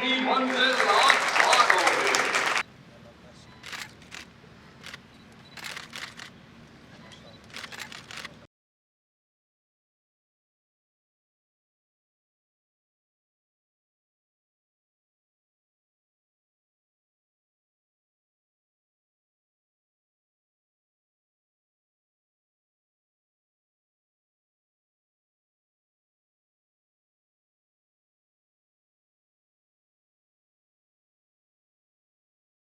की मंजिल आज पार हो गई।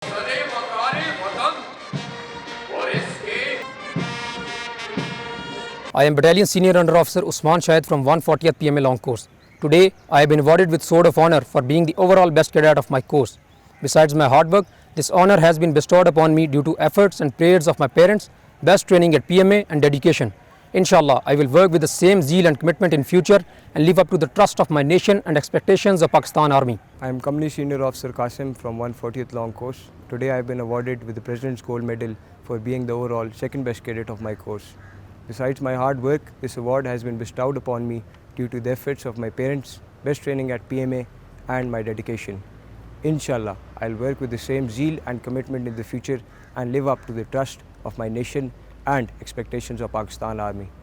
सने मकारे वतन और इसके I am Battalion Senior Under Officer Usman Shahid from 140th PMA Long Course. Today, I have been awarded with Sword of Honor for being the overall best cadet of my course. Besides my hard work, this honor has been bestowed upon me due to efforts and prayers of my parents, best training at PMA and dedication. Inshallah, I will work with the same zeal and commitment in future and live up to the trust of my nation and expectations of Pakistan Army. I am Company Senior Officer Qasim from 140th Long Course. Today I have been awarded with the President's Gold Medal for being the overall second best cadet of my course. Besides my hard work, this award has been bestowed upon me due to the efforts of my parents, best training at PMA and my dedication. Inshallah, I'll work with the same zeal and commitment in the future and live up to the trust of my nation and expectations of Pakistan Army.